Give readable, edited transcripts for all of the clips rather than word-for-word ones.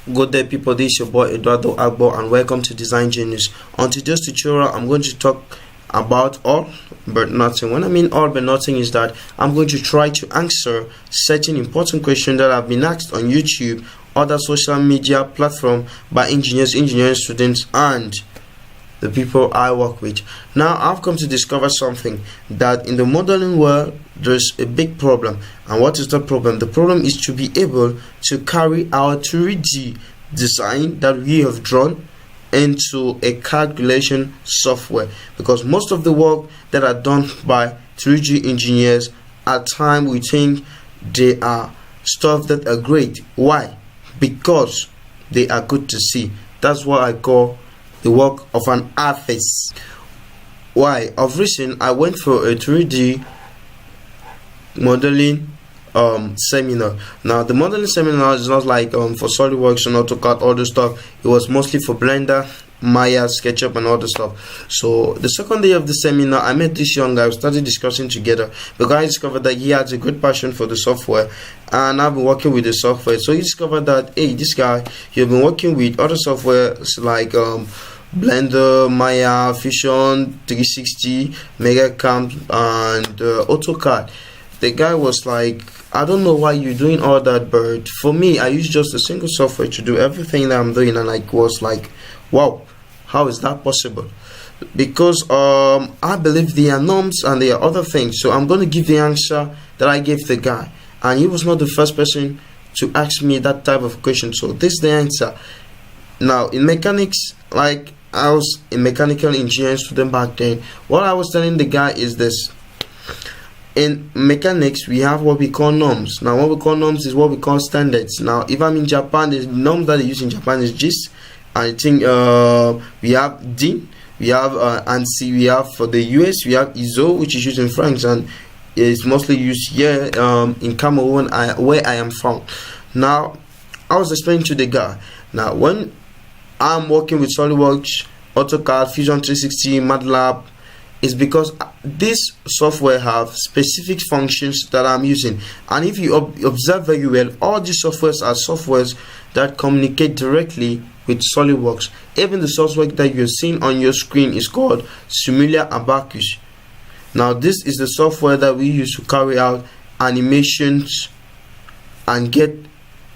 Good day, people. This is your boy Eduardo Agbo, and welcome to Design Genius. On today's tutorial, I'm going to talk about all but nothing. When I mean all but nothing is that I'm going to try to answer certain important questions that have been asked on YouTube, other social media platform by engineers, engineering students, and the people I work with. Now I've come to discover something, that in the modeling world there's a big problem. And what is the problem? The problem is to be able to carry our 3D design that we have drawn into a calculation software, because most of the work that are done by 3D engineers, at times we think they are stuff that are great. Why? Because they are good to see. That's what I call the work of an artist. Why? Of recent, I went for a 3D modeling seminar. Now the modeling seminar is not like for SolidWorks and AutoCAD, all the stuff. It was mostly for Blender, Maya, SketchUp, and all the stuff. So the second day of the seminar, I met this young guy. We started discussing together because I discovered that he has a great passion for the software, and I've been working with the software. So he discovered that, hey, this guy, you've been working with other softwares like Blender, Maya, Fusion 360, MegaCamp, and AutoCAD. The guy was like, I don't know why you're doing all that, but for me, I use just a single software to do everything that I'm doing. And I was like, wow, how is that possible? Because I believe there are norms and there are other things. So I'm going to give the answer that I gave the guy, and he was not the first person to ask me that type of question. So this is the answer. Now in mechanics, like I was a mechanical engineering student back then, what I was telling the guy is this: in mechanics we have what we call norms. Now what we call norms is what we call standards. Now if I'm in Japan, the norms that they use in Japan is GIS. I think we have DIN, we have ANSI, we have for the US we have ISO, which is used in France and is mostly used here in Cameroon, where I am from. Now I was explaining to the guy, now when I'm working with SolidWorks, AutoCAD, Fusion 360, MATLAB, is because this software have specific functions that I'm using. And if you observe very well, all these softwares are softwares that communicate directly with SolidWorks. Even the software that you're seeing on your screen is called Simulia Abacus. Now this is the software that we use to carry out animations and get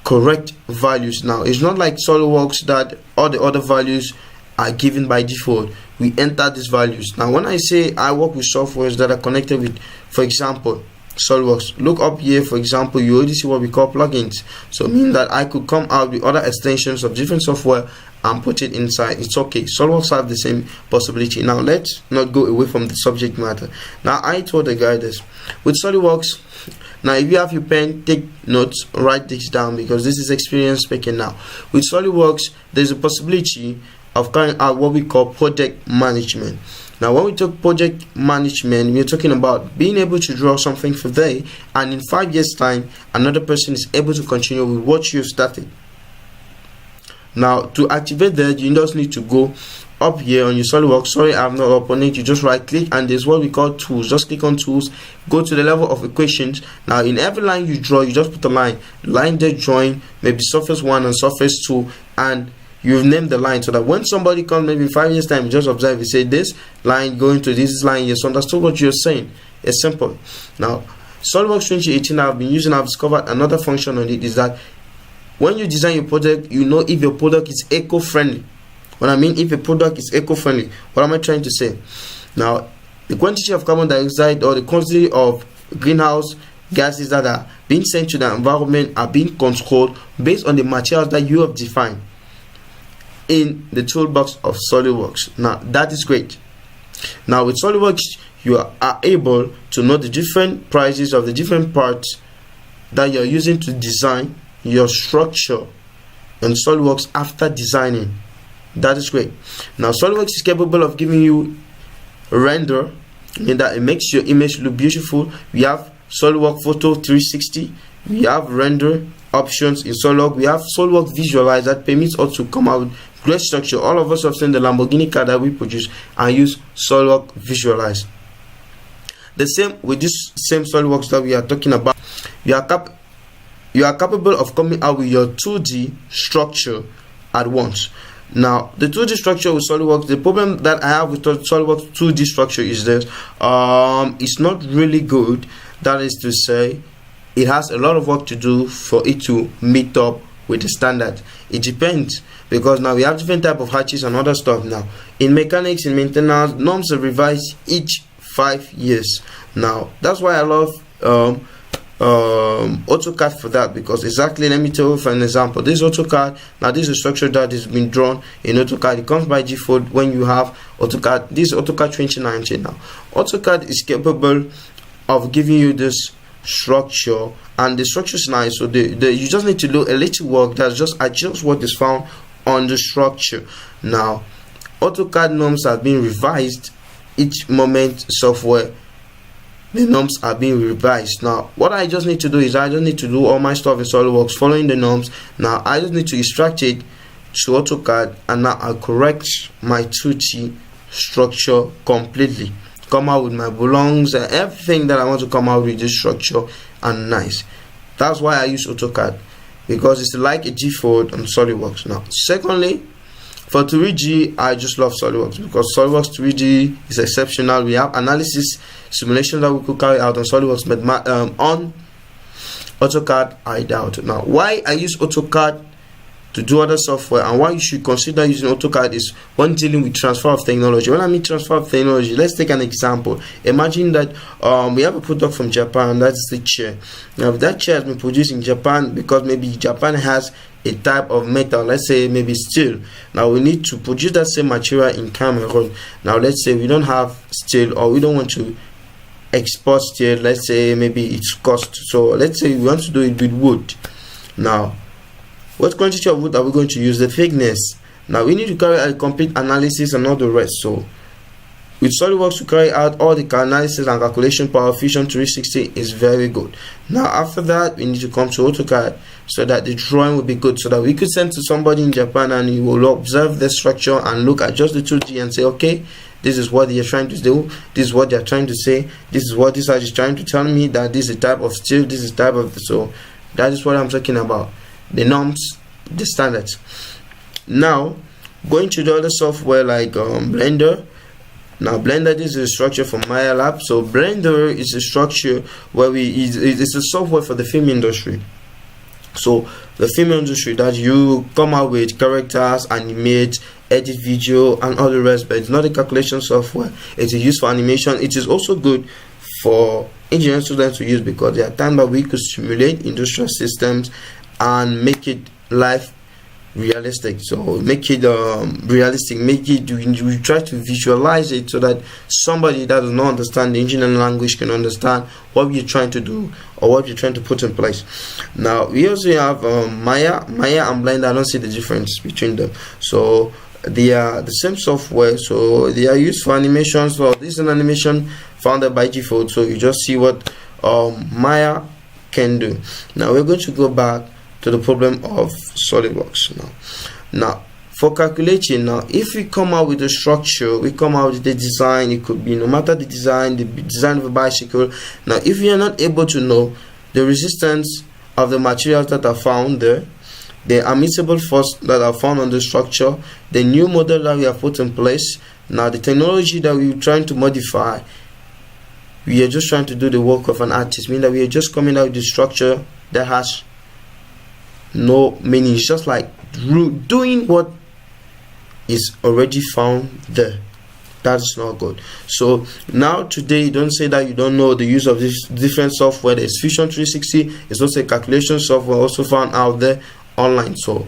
correct values. Now it's not like SolidWorks that all the other values are given by default. We enter these values. Now when I say I work with softwares that are connected with, for example, SolidWorks, look up here. For example, you already see what we call plugins. So mean that I could come out with other extensions of different software and put it inside. It's okay. SolidWorks have the same possibility. Now let's not go away from the subject matter. Now I told the guy this: with SolidWorks, now if you have your pen, take notes, write this down, because this is experience speaking now. With SolidWorks, there's a possibility of carrying out what we call project management. Now when we talk project management, we're talking about being able to draw something for today, and in 5 years time another person is able to continue with what you started. Now to activate that, you just need to go up here on your SolidWorks. Sorry, I'm not up on it. You just right click and there's what we call tools. Just click on tools, go to the level of equations. Now in every line you draw, you just put a line there, drawing, maybe surface 1 and surface 2, and you've named the line, so that when somebody comes maybe in 5 years time, you just observe, you say this line going to this line. Yes, understood what you're saying. It's simple. Now SolidWorks 2018 I've discovered another function on it, is that when you design your product, you know if your product is eco-friendly. When I mean if a product is eco-friendly, what am I trying to say? Now the quantity of carbon dioxide or the quantity of greenhouse gases that are being sent to the environment are being controlled based on the materials that you have defined in the toolbox of SolidWorks. Now that is great. Now with SolidWorks, you are able to know the different prices of the different parts that you're using to design your structure in SolidWorks after designing. That is great. Now SolidWorks is capable of giving you a render, in that it makes your image look beautiful. We have SolidWorks Photo 360, we have render options in SolidWorks, we have SolidWorks Visualize that permits us to come out with great structure. All of us have seen the Lamborghini car that we produce and use SolidWorks Visualize. The same with this same SolidWorks that we are talking about. you are capable of coming out with your 2D structure at once. Now, the 2D structure with SolidWorks, the problem that I have with SolidWorks 2D structure is this: it's not really good. That is to say, it has a lot of work to do for it to meet up with the standard. It depends, because now we have different type of hatches and other stuff. Now, in mechanics, in maintenance, norms are revised each 5 years. Now, that's why I love AutoCAD for that, because exactly, let me tell you for an example. This AutoCAD, now this is a structure that has been drawn in AutoCAD. It comes by default when you have AutoCAD. This is AutoCAD 2019. Now AutoCAD is capable of giving you this structure, and the structure is nice. So you just need to do a little work that's just adjust what is found on the structure. Now AutoCAD norms are being revised each moment. Software, the norms are being revised. Now what I just need to do is I just need to do all my stuff in SolidWorks following the norms. Now I just need to extract it to AutoCAD, and now I correct my 2D structure completely, come out with my belongs and everything that I want to come out with this structure, and nice. That's why I use AutoCAD, because it's like a default on SolidWorks. Now secondly, for 3D, I just love SolidWorks, because SolidWorks 3D is exceptional. We have analysis simulation that we could carry out on SolidWorks, but on AutoCAD, I doubt. Now, why I use AutoCAD to do other software, and why you should consider using AutoCAD, is when dealing with transfer of technology. When I mean transfer of technology, let's take an example. Imagine that we have a product from Japan, that's the chair. Now, if that chair has been produced in Japan, because maybe Japan has a type of metal, let's say maybe steel. Now we need to produce that same material in Cameroon. Now let's say we don't have steel, or we don't want to export steel. Let's say maybe it's cost, so let's say we want to do it with wood. Now what quantity of wood are we going to use, the thickness? Now we need to carry out a complete analysis and all the rest. So with SolidWorks to carry out all the analysis and calculation, Power Fusion 360 is very good. Now after that, we need to come to AutoCAD, so that the drawing will be good, so that we could send to somebody in Japan, and he will observe the structure and look at just the 2D and say, okay, this is what they're trying to do, this is what they're trying to say, this is what this side is trying to tell me, that this is a type of steel, this is type of, so that is what I'm talking about, the norms, the standards. Now going to the other software like Blender. Now Blender, this is a structure from Maya Lab. So Blender is a structure where it's a software for the film industry. So the film industry, that you come out with characters, animate, edit video and all the rest, but it's not a calculation software. It's used for animation. It is also good for engineering students to use, because there are times that we could simulate industrial systems and make it live realistic. So make it realistic, make it, we try to visualize it so that somebody that does not understand the engineering language can understand what we're trying to do or what you're trying to put in place. Now we also have Maya and Blender. I don't see the difference between them. So they are the same software, so they are used for animation. So this is an animation founded by default, so you just see what Maya can do. Now we're going to go back to the problem of SolidWorks. Now for calculating, now if we come out with a structure, we come out with the design. It could be no matter the design of a bicycle. Now if you are not able to know the resistance of the materials that are found there, the admissible force that are found on the structure, the new model that we have put in place, now the technology that we're trying to modify, we are just trying to do the work of an artist, meaning that we are just coming out with the structure that has no meaning. It's just like doing what is already found there. That is not good. So now today, don't say that you don't know the use of this different software. There's Fusion 360. It's also a calculation software also found out there online. So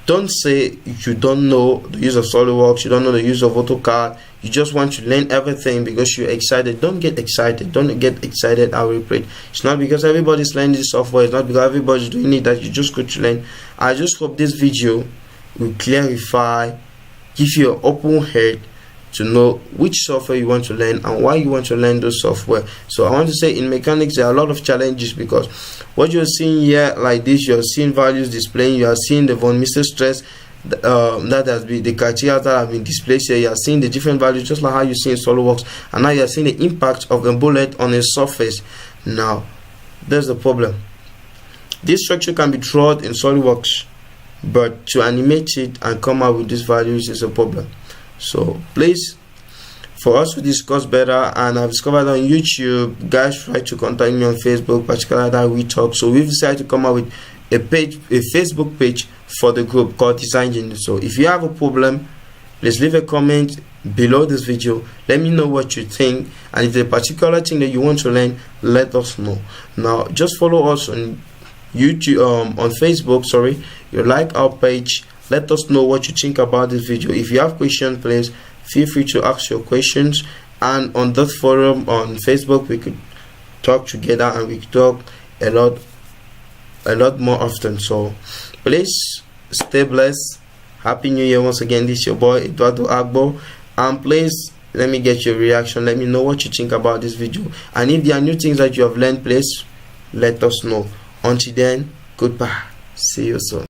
don't say you don't know the use of SolidWorks, you don't know the use of AutoCAD, you just want to learn everything because you're excited. Don't get excited. Don't get excited. I repeat, it's not because everybody's learning this software, it's not because everybody's doing it that you just go to learn. I just hope this video will clarify, give you an open head to know which software you want to learn and why you want to learn those software. So I want to say in mechanics there are a lot of challenges, because what you're seeing here like this, you're seeing values displaying, you are seeing the von Mises stress that has been the criteria that have been displayed here. You are seeing the different values just like how you see in SolidWorks, and now you are seeing the impact of a bullet on a surface. Now there's the problem. This structure can be drawn in SolidWorks, but to animate it and come out with these values is a problem. So please, for us to discuss better, and I've discovered on YouTube, guys try to contact me on Facebook, particularly that we talk. So we've decided to come out with a Facebook page for the group called Design Genius. So if you have a problem, please leave a comment below this video. Let me know what you think, and if there's a particular thing that you want to learn, let us know. Now just follow us on YouTube, on Facebook, sorry. You like our page, let us know what you think about this video. If you have questions, please feel free to ask your questions, and on that forum on Facebook we could talk together, and we could talk a lot more often. So please stay blessed. Happy New Year once again. This is your boy Eduardo Agbo, and please let me get your reaction. Let me know what you think about this video, and if there are new things that you have learned, please let us know. Until then, goodbye. See you soon.